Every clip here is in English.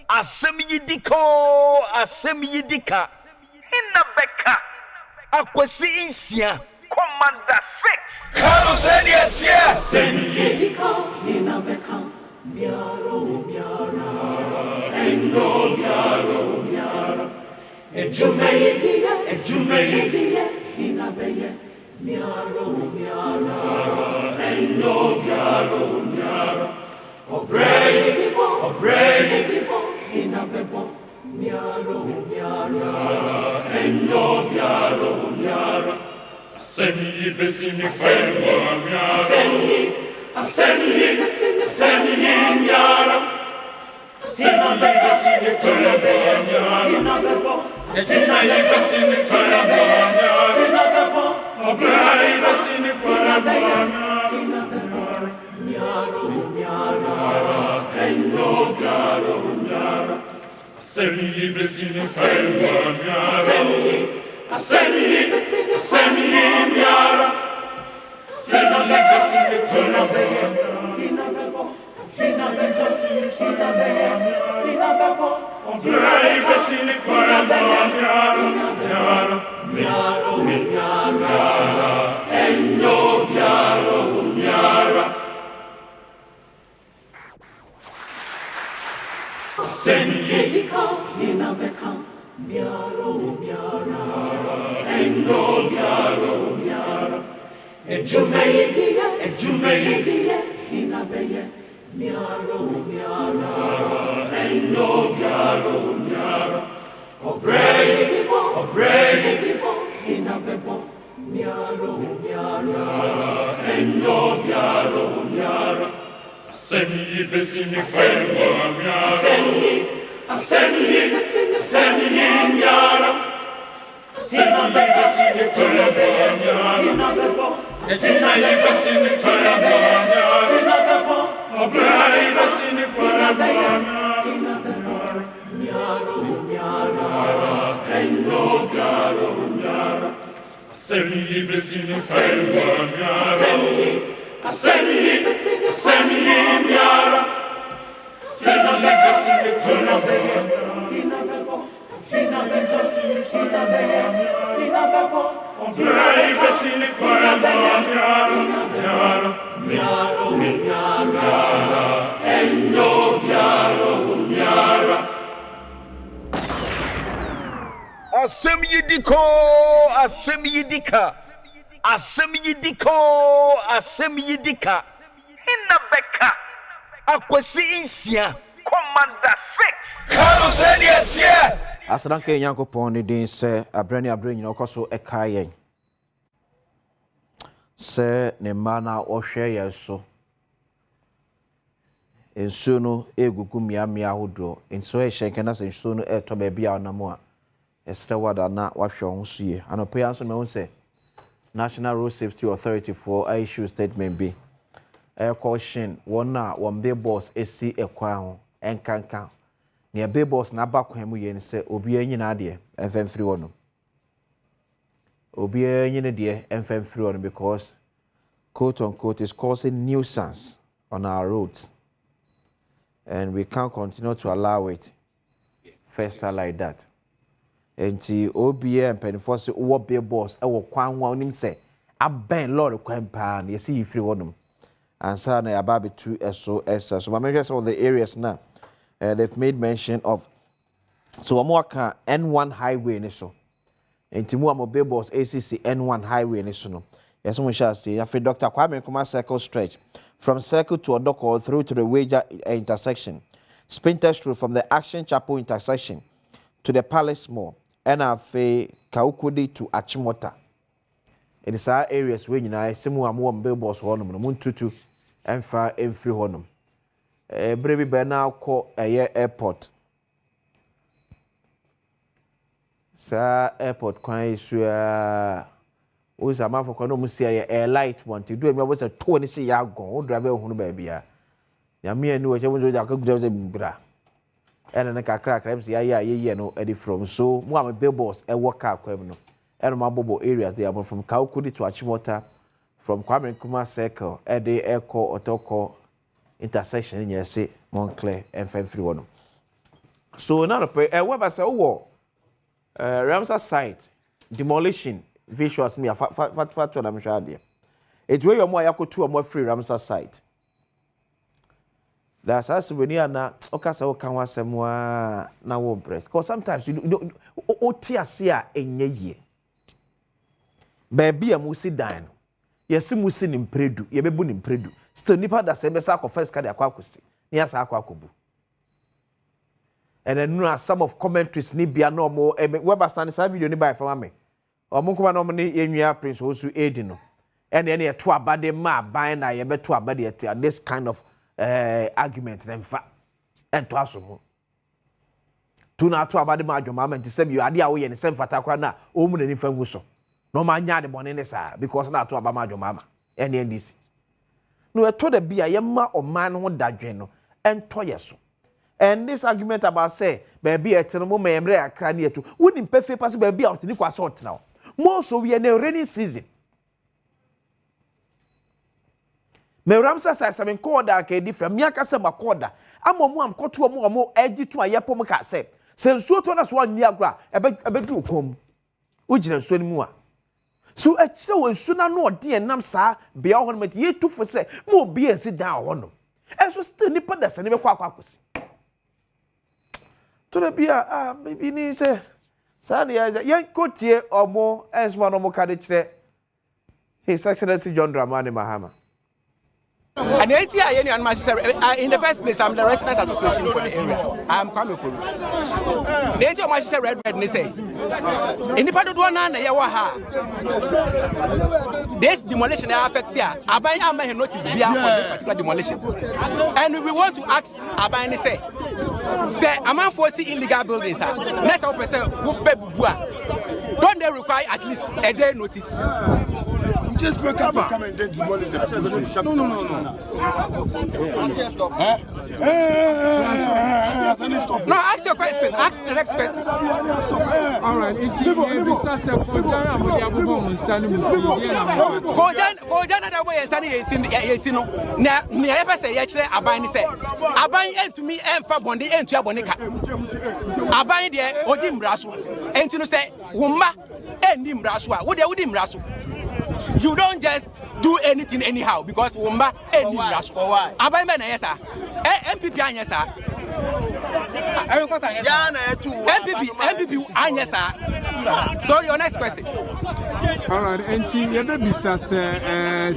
Asem yidika. Hinna beka. Akwesi insia. Commander 6. Kano seni etia. Seni yidika. Hinna beka. Miaro. Endo miaro. Ejume yidie. Hinna beye. Miaro. Endo miaro. Obrey, inabebo, miaro, endo miaro, Asemi besini kwemba miaro, Asemi miaro, Asemi besini kwemba miaro, Asemi besini kwemba miaro, Obrey besini kwemba miaro. Asemi besini kwemba miaro, Asemi miaro, Asemi besini kwemba miaro, Obrey besini kwemba miaro, endo miaro. Asemi yidika, inabeka, miaro, endo miaro, ejume yidie, inabeye, miaro, endo miaro, obrey, inabebo, miaro, endo miaro. Asemi besini kwemba miaro, Asemi miaro, Asemi besini kwemba miaro, Asemi besini kwemba miaro, Obrey besini kwemba miaro, endo miaro, Asemi besini kwemba miaro. Asemi miaro, Asemi besini kwemba miaro, Obrey besini kwemba miaro, endo miaro. Asem yidika. Asem yidika. Hinna beka. Akwesi insia. Commander 6. Kano seni etia. Asadanke Yankopon ni din se abrani nyina okoso ekayen. Se ne mana ohwe yeso. Ensu no egugu miamia hodro. Enso ehyenke na se ensu no eto ba bia onamo a. Estewada na wahwe ho sue. Anope anso me won se National Road Safety Authority for issue statement B. Caution one na one bay boss esi ekwan ho enkankan. Ne bay boss na ba kwan mu ye ni se obi anyina de enfemfiri wono. Obi anyina de enfemfiri wono because quote unquote is causing nuisance on our roads. And we can't continue to allow it fester like that. Enti OBA and penforce wo be boss e wo kwan ho onim se aben lord kwan pa na yesi yifiri wonum ansa na yaba betu eso essa so my some of the areas now they've made mention of so amwaka N1 highway ni so enti mu amobe boss ACC N1 highway ni so no yes we shall see after Dr. Kwame Nkrumah circle stretch from circle to Odoko through to the Wager intersection Spintex Road from the Action Chapel intersection to the Palace Mall and afe Kaukudi to Achimota. It is our areas where you know semu amu billboards honum no muntutu emfa emfiri honum. Brebi be na ko airport. Sa airport kwan isu o za ma for no musi air light want to do me was a 20 say ya gon o driver hunu ba bia. Ya me ani wo che wo ja ka gudu bra. And na kakra crabs ya no edi from so mu am billboards e work kwam no and my bobo areas they are from Kaukudi to Achimota from Kwame Nkrumah Circle, Ede Echo Otoko intersection in Yesi, Montclair, and Fenfree one. So now the web as a war, RAMSAR site, demolition, visuals me, fat, I'm sure. It's where you're more yako 2 or more free RAMSAR site. That's as when you are na okasa okanwa semwa na wo breast. Because sometimes you don't otiasia enye ye. Baby amusi dan. Yesi musi nimpredu, yebebu nimpredu. Still nipa da se besa confess ka de akwa akosi. Ni asa akwa akobu. And then no some of commentaries ni bia no mo weba stand sa video ni by for me. Omo kuma no mo ni yenwia prince osu edi no. And then ye to abade ma ban na ye be to abade at this kind of argument them fa and to asomo to na to abade ma adwoma man say you ade a wo ye ne sem fata kra na o mu na ni fa ngu so no ma nya de bone ne sa because na to abama adwoma ma NNDC no e to da bia ye ma oman ho dadwen no en to ye so and this argument about say baby eteno mo ma emre akra ne eto woni mpefe pass baby out ni kwa sort now more so we are in rainy season. Me RAMSAR says I mean corda ke different me aka say makoda amomu am koto omo egi to ayepo mo ka say sensuo to na so anya agora ebe du kom ugina nsuo ni mu a so a kire wonsu na no ode enam saa bia ho no mate ye tufo say mo obi esi down ho no enso still ni pada se ne be kwa akosi to the bia maybe ni say sa na ye kotie omo esma no mo ka de kire His Excellency John Dramani Mahama. And in the first place, I'm the Residents Association for the area. I'm coming from. The ATM Master red they say. In the part of one and this demolition affects here. Abaya may notice beyond this particular demolition. And we want to ask Abaya say, a man foresee illegal buildings. Next up, don't they require at least a day notice? Just wake up and come and then demolish the police. No. No, ask your question. Ask the next question. All right. Kojan that way and Sunny 18 no. Now, never say actually Abani say. Abani end to me and Fabondi and Chabonica. Abani there, Odim Rasu. And to say, Wumba and Dim Rasua. What they would Dim Rasu? You don't just do anything anyhow because Wumba and Dim Rasu. For why? Abani man, yes, sir. MPP, yes, sir. MPP, yes, sir. Sorry, your next question. All right, and you baby says,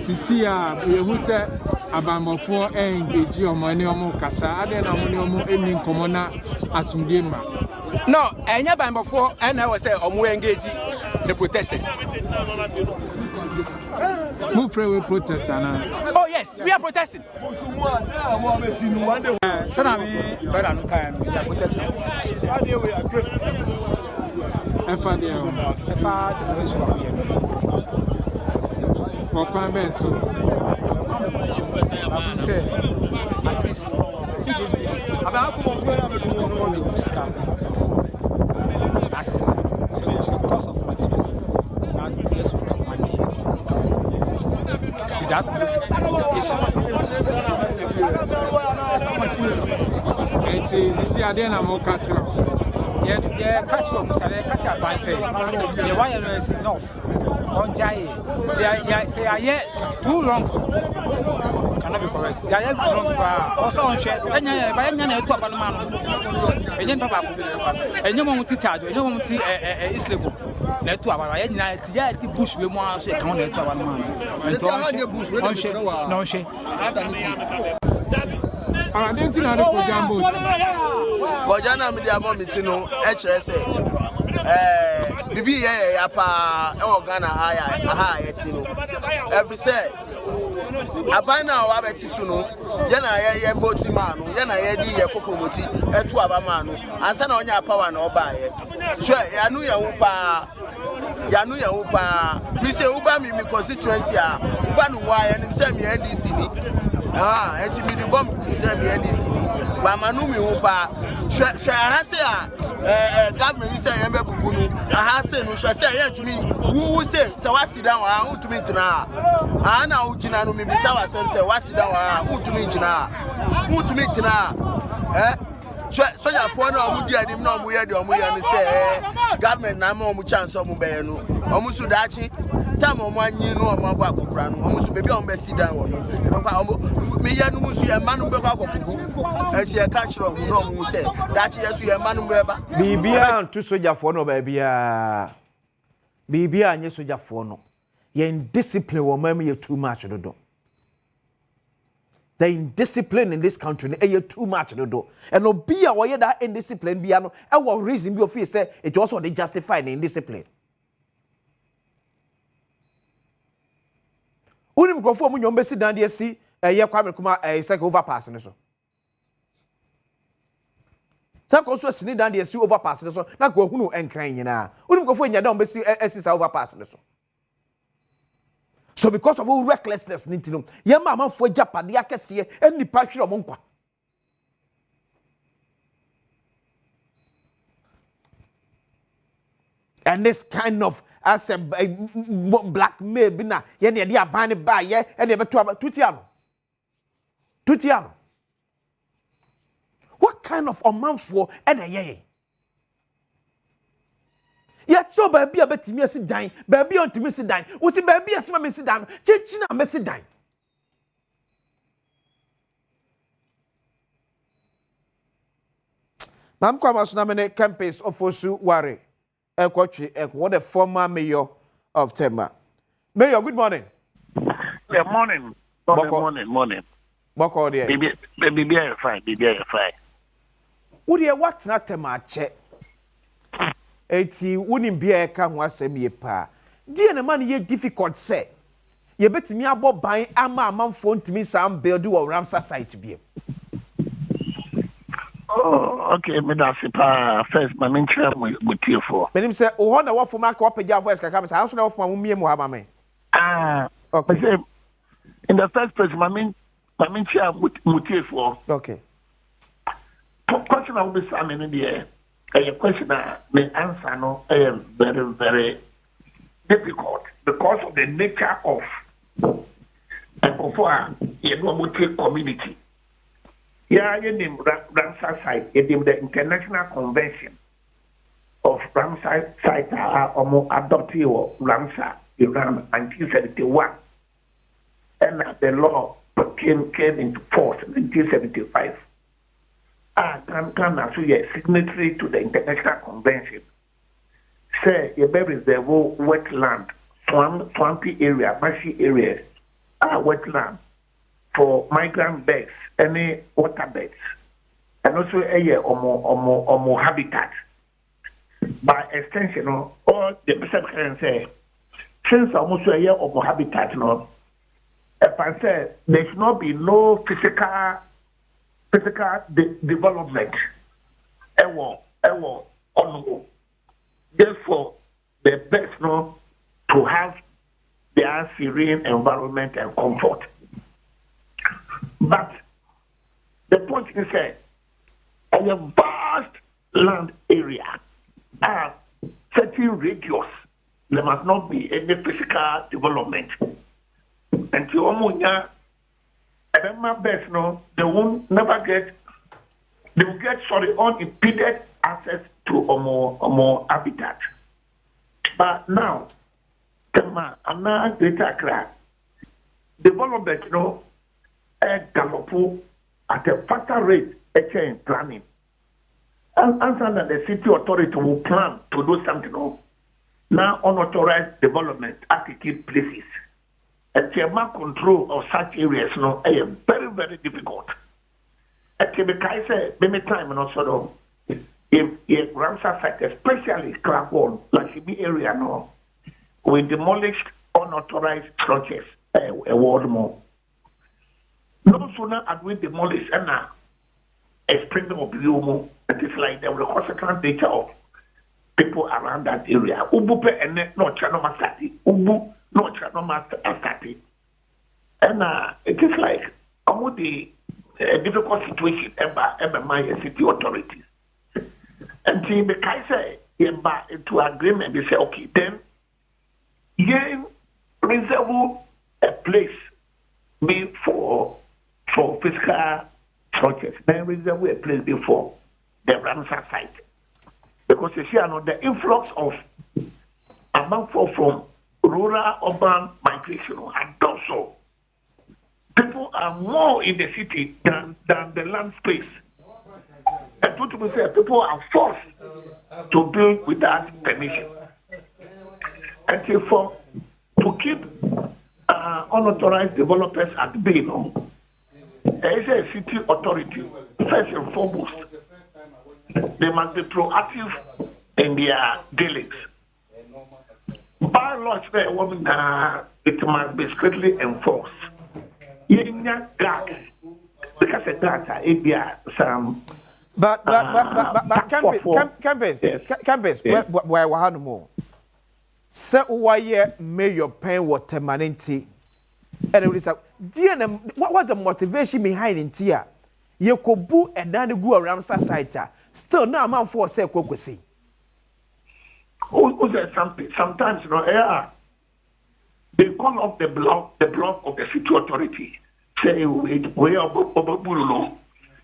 Cecilia, who said Abamofo and Gigi money or more Casa, I don't know any commona as Mugima. No, and yeah, before, and I was saying, we engage the protesters. Who pray with protest? Oh, yes, we are protesting. At least, see this video. About so it's a cost of materials. Now you just wake up one day, without notification. And see, I didn't know catch up. Yeah, catch up. Catch up by say, the wire is enough. On Jay, say I hear too long. Cannot be correct. They are long also on share. And by any top of man. And then Papa, and you want to charge, you don't want to is level. Let to our the bush we want to count it to our man. And to bush, no share. I didn't know the program boat. Kojana media momitino HSA. Bibi ya pa Ghana aha yetino. Every say abana wa betisu no ye na ye vote man no ye na ye di ye kokomoti etu abama no ansa na onya power na oba ye sure yanu ya hu pa mi say uba mi constituency a uba no wa ye nim say mi NDC ni enti mi di bomb ku say mi NDC ni ba manu mi hu pa government say yembe bubunu aha say no hwe say yet me who say wasi down wa utumi ntuna na ugina no me bisa wasem say wasi down wa utumi ntuna soja for na omudi adim na omuye de omuye no say government na ma omu chance omu be no omu su dachi tam omu anyi no omu agba akokura no omu su bebi omu be sit down no me ya no musu ya manu be kwa akokugu enti e ka chiro omu no omu say dachi yesu ya manu be ba bibia antu soja for no ba bibia anye soja for no ye indiscipline wo mam ye too much dodo. The indiscipline in this country is too much dodo. And no be a way that indiscipline be ano e wo reason be of say it also they justify the indiscipline. Unim grofo mu nyom besi dan de si ye kwame kuma say overpass ne so. Say ko so sini dan de si overpass ne so na ko hunu enkran nyina. Unim grofo nya dan besi esi overpass ne so. So because of all recklessness, nintino, yama man for Japadi akese any passion of monkwa. And this kind of as a blackmail bina, yenya dia bani ba ye, and never tutiano. What kind of a man for and a ye? Yet so baby a bet me sit down, baby on to me sit down. Was it baby as my sit down? China me sit down. Mam kwa masunamene campus of Osu Ware. What the former mayor of Tema. Mayor, good morning. Yeah, morning. Morning. Boko there. Baby, fine. Would you what not Tema check? Eti wonim bia ka ho asem ye pa die na man ye difficult say ye betimi abo ban ama amanfo ntimi sam build wo RAMSAR site bia. Oh, okay, me da se pa first my main chair mutie for. Benim say o ho na wo foma ka opagya voice kaka me say anso na wo foma mumie mu ha ba me. Okay. In the first place my main chair mutie for. Okay. Question I will be saying in the air. A question the answer no very, very difficult because of the nature of the community. Yeah, you name RAMSAR site, you name the International Convention of RAMSAR site or adopted RAMSAR Iran 1971. And the law came into force in 1975. Can also be signatory to the International Convention. Say, you bury the whole wetland, swampy area, marshy areas, wetland for migrant birds, any water beds, and also a more habitat. By extension, all the person can say, since almost a year of habitat, no, if I say there should not be no physical development therefore the best no to have their serene environment and comfort. But the point is that a vast land area certain radius there must not be any physical development until ammonia. And my best, no, they will get unimpeded access to a more habitat. But now, another greater crack development, no, gallop at a faster rate, in planning. And answer that the city authority will plan to do something, no, now unauthorized development at the key places. And chairman control of such areas no is very, very difficult. And I say many times and also if RAMSAR site, especially Clark Wall, Lashibi area no, we demolished unauthorized structures a ward more. No sooner as we demolish and a spring of blue it is like the consequent nature of people around that area. Ubupe and no chanoma sati. Ubu no chanoma sati. And it is like the difficult situation ever my city authorities. Until the Kaiser into agreement, they say, okay, then you reserve a place for physical structures. Then reserve a place before the RAMSAR site. Because you see, the influx of from rural urban migration and also people are more in the city than the land space. And what we say, people are forced to build without permission. And therefore, to keep unauthorized developers at bay, there is a city authority, first and foremost. They must be proactive in their dealings. By law, it must be strictly enforced. Because some. But campus, where we had more. So why may your pain what permanently? And it is a dear. What was the motivation behind it here? You could boot and then go around site. Still, no amount for say cocoa. Who said something? Sometimes, they call off the block of the city authority. Say we are Bululo,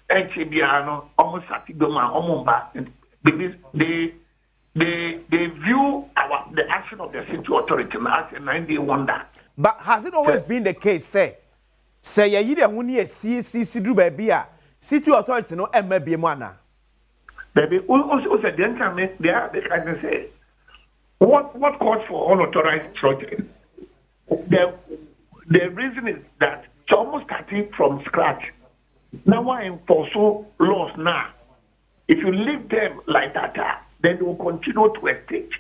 and Chibiano, almost Satidoma, Omumba, because they view the action of the city authority as a 90 wonder. But has it always been the case? Say you don't want to see do baby, city authority no MB mana. Baby, also said they can say what calls for unauthorized structure. The reason is that it's almost starting from scratch. Now I enforce laws now. If you leave them like that, then they will continue to estate.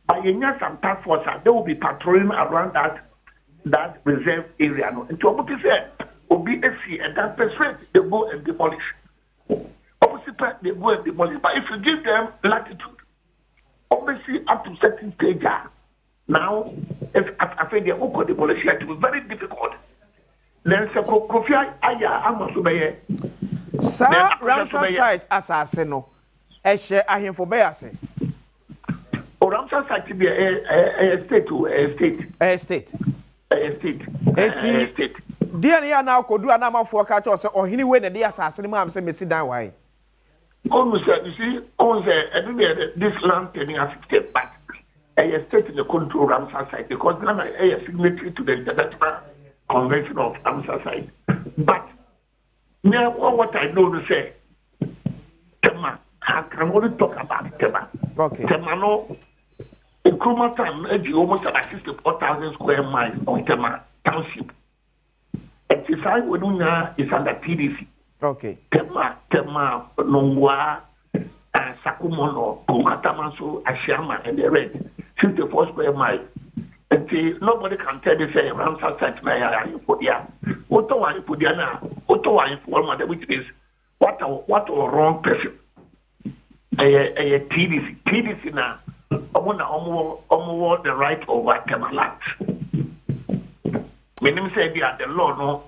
But in some task force, they will be patrolling around that reserve area. And to what say, OBSC and that percent they go and demolish. Opposite they go and demolish. But if you give them latitude, obviously up to certain stage, now if I think the Oko demolition it will be very difficult. Then Kofi Aya Amasubaye. Sir, RAMSAR site assassin no. Eshe ahemfo be ase. RAMSAR site be a state. Dear ya now could do an amount for catch us or any way the assassin mam say me sit down why. Almost you see, this land turning as state back. A state in the control RAMSAR site because Ghana is a signatory to the International Convention of RAMSAR site. But now what I know to say, Tema, I can only talk about Tema. Okay. Tema no, in Kruma time, almost about 64,000 square miles on Tema Township. And the site we do now is under TDC. Okay. Tema, Nongwa, Sakumono, Kumatamanso, Ashama, and the rest, 54 square miles. And nobody can tell you say RAMSAR site na you put there. What do I put there now? What do I inform which is what a wrong person. A TDC now. I want to the right over Temalat. When them say the law no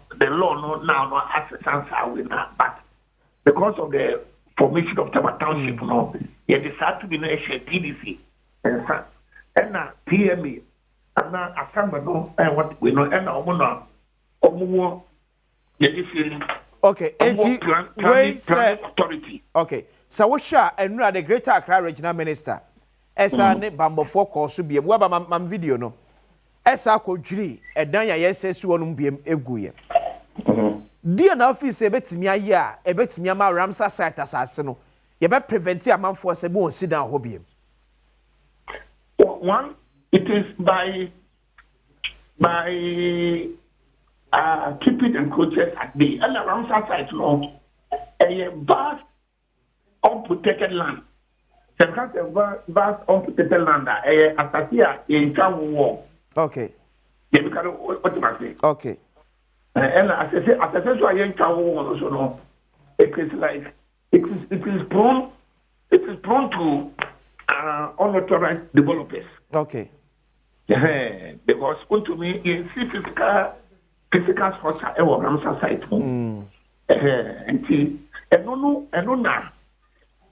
now no assistance are with that, but because of the formation of Tema Township no, you decide to be no TDC and now PME. And now Asem no and what we know and omo okay, authority. Okay. So what shall and the Greater Accra Regional Minister Esa ne Bambo for course be mam video no. Esa ko dwiri edan ya yesesu onum biem eguye. Dia na office ebetimi aye a ebetimi ama RAMSAR site asase no. Ye be prevent amanfo se be on sit down ho biem. One, it is by keeping encroachers at bay. And RAMSAR site no, a vast unprotected land. Sometimes a vast unprotected land. As here in town war. Okay. What do I say? Okay. And as I say, so I in town war also no. It is like it is prone to unauthorized developers. Okay. Because to me, you see physical structure at RAMSAR site. And no now.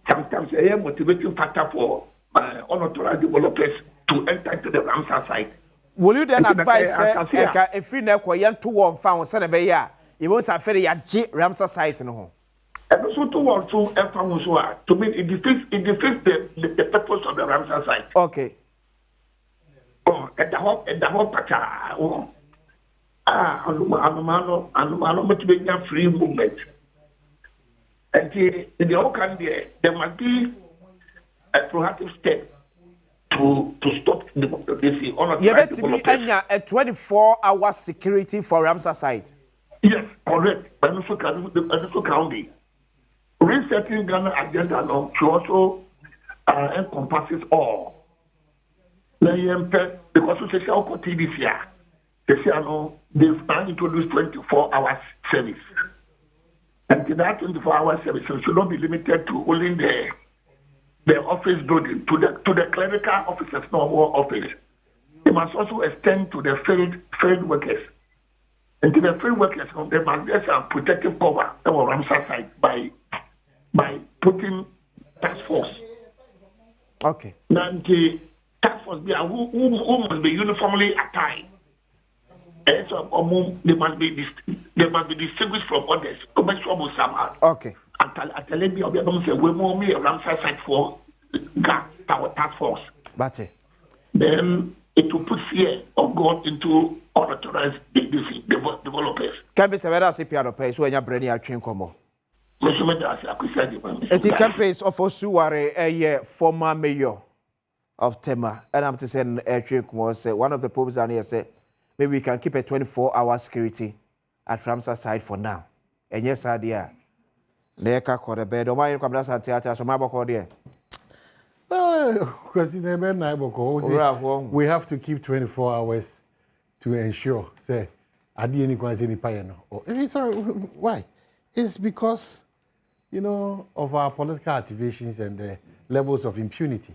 sometimes a motivating factor for unauthorized developers to enter into the RAMSAR site. Will you then advise if you never young to one found Senabeya, you won't have a RAMSAR site no? And also to me it defeats the purpose of the RAMSAR site. Okay. Oh, at the whole pacha. Oh, Anumano motivating free movement. And in the whole country, there must be a proactive step to stop this. You bet to be a 24-hour security for RAMSAR site. Yes, correct. But also county. Resetting Ghana agenda now to also encompasses all. Because we say how TVC here, they say they've now introduced 24-hour service. And that 24-hour service should not be limited to only the office building, to the clerical officers, normal office. It must also extend to the field workers. And to the field workers, they must get some protective cover on RAMSAR site by putting task force. Okay. Now the task force who must be uniformly attired. And so they must be distinguished from others. Okay. At the end of the day, we more me a RAMSAR site for our task force. That's it. Then it will put fear of God into unauthorized developers. Can be several CPR pay so when you're bringing a train come. It campaigns of Osuware, a former mayor of Tema, and I'm to say a train was one of the problems down here said maybe we can keep a 24-hour security at RAMSAR side for now. And yes, idea. Neka kore bed. O mai kwabra sa theater so maboko there. Because in the we have to keep 24 hours to ensure say adi any kwan say ni paye no. Why? It's because of our political activations and the levels of impunity.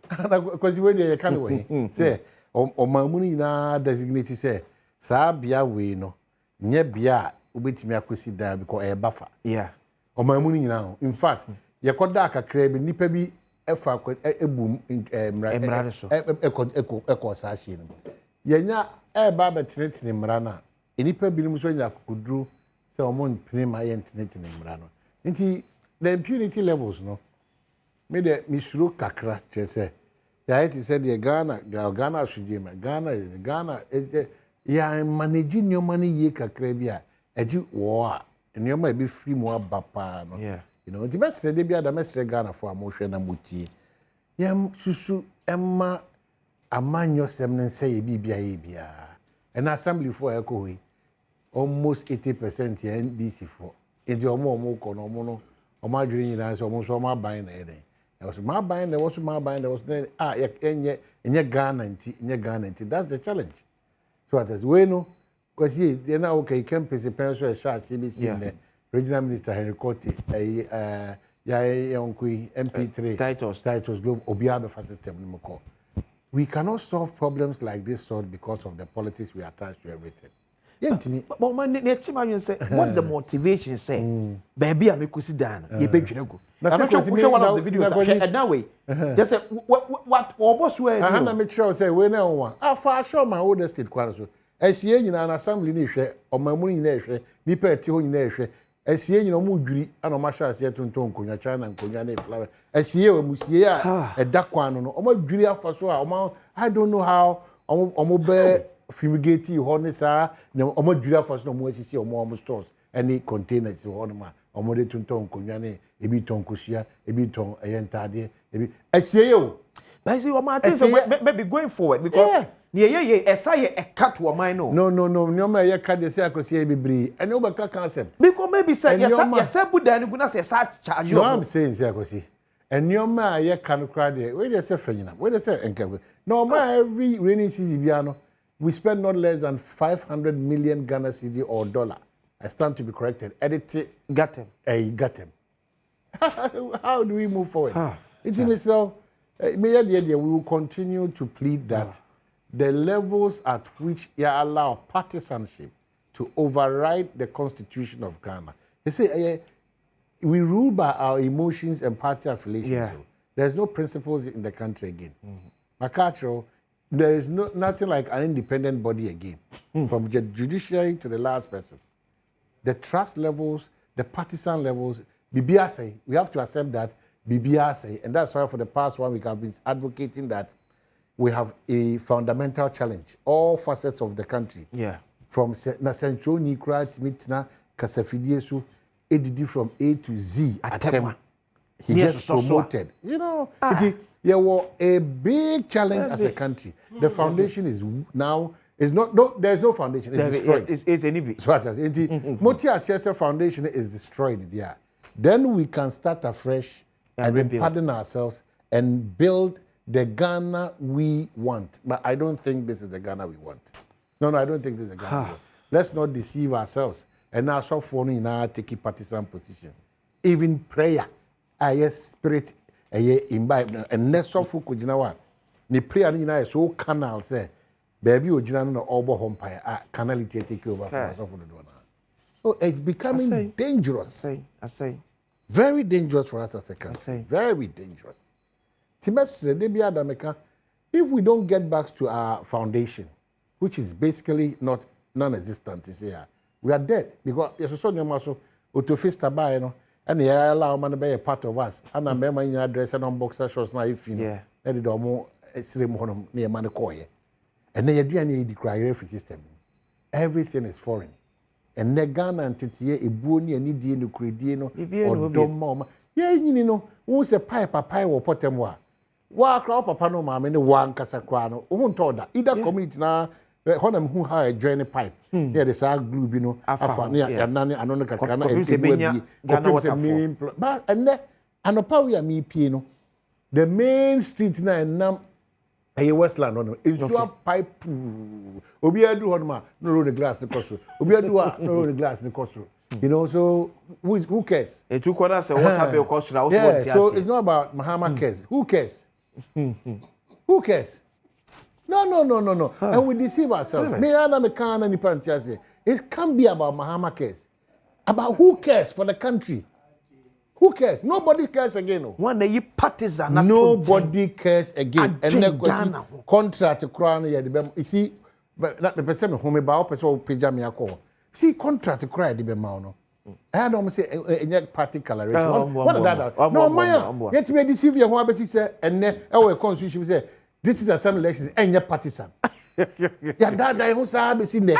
Because when they kind of way say o mamuni na designated say sa bia we no nye bia ubetimi akosi da because e bafa. Yeah. O mamuni nyina. In fact, yekoda akakra bi nipa bi efa ebum emra so. Eko sa hye no. Yenya ba betenetene mra na enipa bi no so nya kokudru say omon pene ma ye ntenetene mra no. Nti the impunity levels no me de misuro kakra say ya it said the Ghana should Ghana ya manage your money ye kakra bia eji wo a nyoma be free mo abapa no. Yeah. The best say dey bia da mesre Ghana for amohwe na mutie yam susu emma amanyo sem ne say bibia ye bia an assembly for ekowe almost 80% ye NDC for enti omo ko no omo no omo adwiri nyina so omo so omo aban na eden there was my buying there was then enye Ghana nti that's the challenge. So at as we know because you know okay can pay pension a share CBC in the regional minister Henry Cote MP3 titles glove obiabe for system no call. We cannot solve problems like this sort because of the politics we attach to everything. But man, what is the motivation? Say, baby, I make you sit down. You be go. I'm not sure one of the videos. And that way, just say what boss way. I have make sure say we now one. I for sure my old state kwaso. Esie nyina an assembly ni hwe, o mamu nyina hwe, nipa eti ho nyina hwe. Esie nyina mu dwiri ana ma sha ase tonton konwa China konwa na flower. Esie we musie a eda kwan no, o ma dwiri afaso a o ma I don't know how o mo be fumigate honesa na omo dura first no mo asisi omo stores any containers ho no ma omo de tunton konwa ne ebi ton kosia ebi ton eyentade ebi asie yo but see omo things maybe going forward because esa ye e cut wo man no no ma ye cut dey say akosia bibiri ene o be ka Asem because maybe say yes buda ni guna say sa charge you. No, I'm saying say akosi enioma ye kan kra dey we dey say fanyina we dey say enke no ma every rainy season biano we spend not less than 500 million Ghana cedi or dollar. I stand to be corrected. Edit. Got him. Got him. How do we move forward? It's myself. We will continue to plead that the levels at which you allow partisanship to override the Constitution of Ghana. They say we rule by our emotions and party affiliations. Yeah. So there's no principles in the country again. Makacho, there is nothing like an independent body again, from the judiciary to the last person. The trust levels, the partisan levels, BBA we have to accept that BBA, and that's why for the past 1 week I've been advocating that we have a fundamental challenge, all facets of the country. Yeah. From Central Nikra to Mitna Kasafidiesu, ADD from A to Z attempt. He just promoted. You know, there was a big challenge as a country. The foundation is now there's no foundation. It's destroyed. It's any bit. So Moti Asiasa Foundation is destroyed there. Then we can start afresh and then pardon ourselves and build the Ghana we want. But I don't think this is the Ghana we want. No, I don't think this is the Ghana we want. Let's not deceive ourselves. And now so for now taking partisan position. Even prayer, spirit, imbibe, and next so for Kujinawa. Ni prayer ni so canal say, baby ojina no obo hompire canality take over for us for the donor. So it's becoming dangerous. I say. Very dangerous for us as a country. Very dangerous. If we don't get back to our foundation, which is basically not non-existent, we are dead. Because yes, so autofista buy, and they allow man to be a part of us. And I'm in address and on boxer shorts now if you know. And the more extreme near Manakoye. And then you do any declaration system. Everything is foreign. And Ghana and Titie, a bony and Indian, no Crediano, or Dom Mama. Yeah, you know, who's a pipe or potemwa. Walk out papa no mamma in the one Casaquano, who told that either community now, Honam who hire a drain pipe. Here, the sag glue, you know, Afa, near Nani, and on the Cacana, and but and then, and a power me piano. The main street now and now. Hey, Westland, no, it's your pipe. Obia do honma, no the glass the cost. Obia do no the glass the cost. You know, so who cares? It took on us a water bill cost. Yeah, so it's not about Mahama cares. Who cares? Who cares? No. And we deceive ourselves. It can't be about Mahama cares. About who cares for the country? Who cares? Nobody cares again. One day you partisan. Nobody cares again. And then contract crown. You see, not the person who about person pijama call. See, contract cry the bemano. I don't say a party coloration. What that? No, Maya. Yet me deceive you. What he said, and then our constitution say this is assembly elections and your partisan. Yeah, that I who say seen there.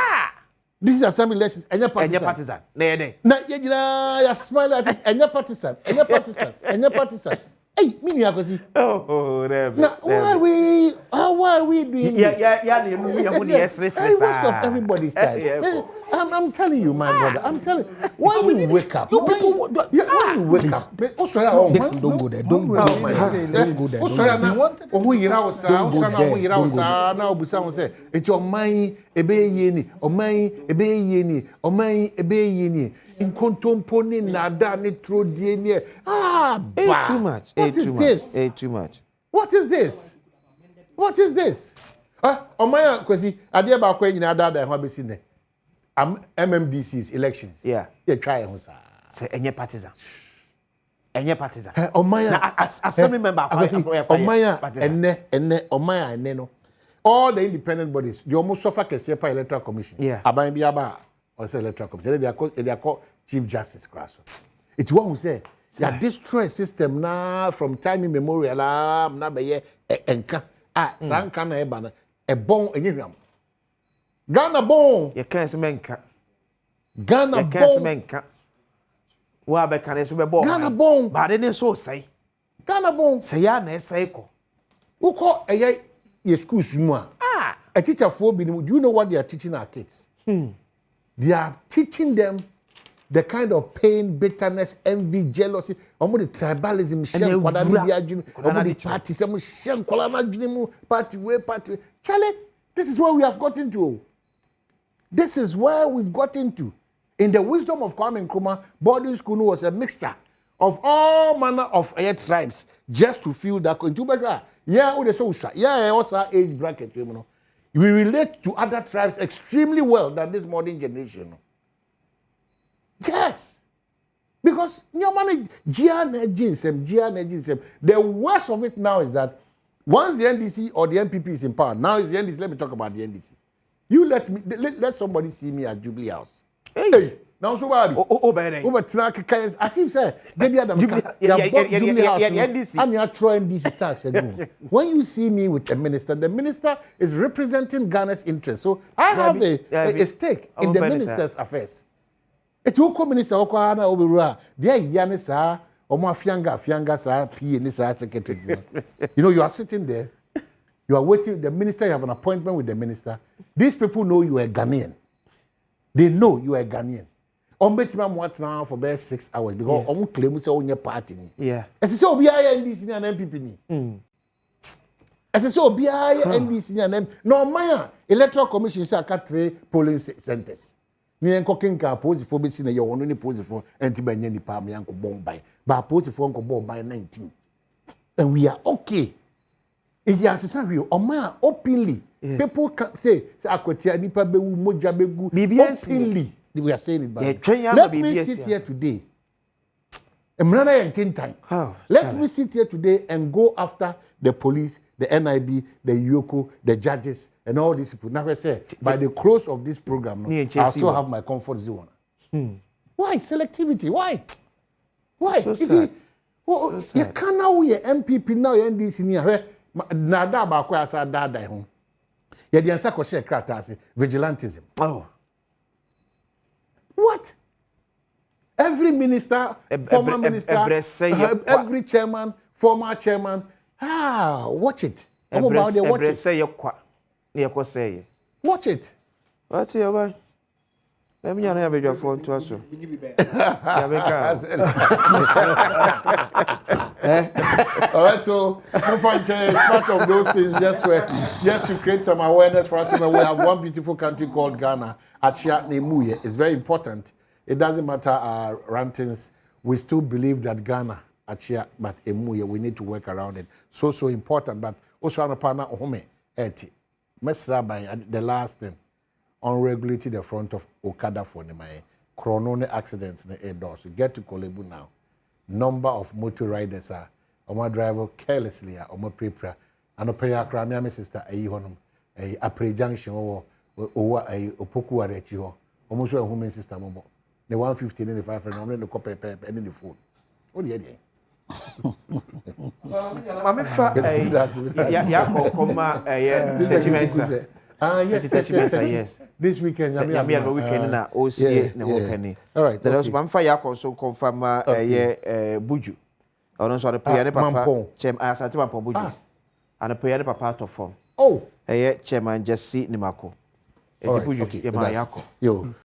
This is assembly elections and your partisan. Now, you smile at it and your partisan. Hey, me you see. Now, why are we doing this? Waste of everybody's time. I'm telling you, my brother. I'm telling you. Why we wake up? You people, when you wake up. Don't go there. Don't go there. Now, Busan say, it's your mind, ebe yeni. In contomponi nada nitro DNA. Too much. What is this? Too much. What is this? Omaya kwesi ade ba kwa nyina da da ho be sine. MMDC's elections. Yeah. They try hon sa. Say enye partisan. Omaya assembly member Omaya enne no. All the independent bodies, they almost suffer kese pa electoral commission. Yeah. Aban bi aba or say electoral commission. They are called chief justice class. It's one who say ya destroy system na from time immemorial na be ye enka sanka na e ba na e bon enyehwam. Ghana bon. You can't menka. Ghana bon. You can't menka. Wa be kan so be bon. Ghana bon. Ba de ne so say. Ghana bon. Say ya na say ko. Who call ye schools mu a. A teacher for be, do you know what they are teaching our kids? They are teaching them the kind of pain, bitterness, envy, jealousy, almost the tribalism, party. Charlie, this is where we have gotten to. This is where we've gotten to. In the wisdom of Kwame Nkrumah, boarding school was a mixture of all manner of tribes just to feel that. Also age bracket, you know. We relate to other tribes extremely well than this modern generation. Yes. because your money GNG. The worst of it now is that once the NDC or the MPP is in power, now is the NDC. Let me talk about the NDC. You let somebody see me at Jubilee House. Hey. Now so bad. Over Tinaka, as if say, Jubilee House. And you are trying this tax. When you see me with the minister is representing Ghana's interest. So I have a stake in the minister's affairs. It's who minister Okwana Oberua. There Yanisa, Oma Fianga, sir, P and secretary. You know, you are sitting there, you are waiting. The minister, you have an appointment with the minister. These people know you are Ghanaian. They know you are Ghanaian. Ombetima what now for about 6 hours because Omu claim say on your party. Yeah. As I say, Obiya NDC and MPP. As I say, Obiya NDC and MPP. No, Maya, Electoral Commission say I got 3 polling centers. Ni enko kinka pose for be seen your only pose for anti-banya ni pa me anko bombay. But pose for anko bombay 19. And we are okay. If you answer we Oma openly. Yes. People can say akwatia nipa be wu moja be gu openly. We are saying it back. Let me sit here today. Let me sit here today and go after the police, the NIB, the UOCO, the judges, and all these people. Now I say, by the close of this program, I'll still have my comfort zone. Why? Selectivity. Why? So sad. You can't now your MPP now your NDC near nada ba kwa asa dada ho. You the answer question kratase vigilantism. Oh. What? Every minister, former minister, every chairman, former chairman. Watch it. Watch it. Watch it. What's your boy? Let me know your phone to us. All right, so it's part of those things just to create some awareness for us. You know, we have one beautiful country called Ghana. It's very important. It doesn't matter our rantings. We still believe that Ghana, but we need to work around it. So important. But also on a partner, the last thing, unregulated the front of Okada for my chronone accidents in the air doors. You get to Kolebu now. Number of motor riders are my driver carelessly or my prepare and a prayer cramia my sister a pre junction or a opoku arechi almost a woman sister mobile. The 150 and the 5 and the copy paper and the phone. Oh, yeah. Yes. This weekend, na osie ne ho kane. All right. There was one fire also confirm buju. Ono so the prayer papa chem asante papa buju. And the prayer papa to form. Oh. Chairman Jesse Nimako. Eti buju ye ma yako. Yo.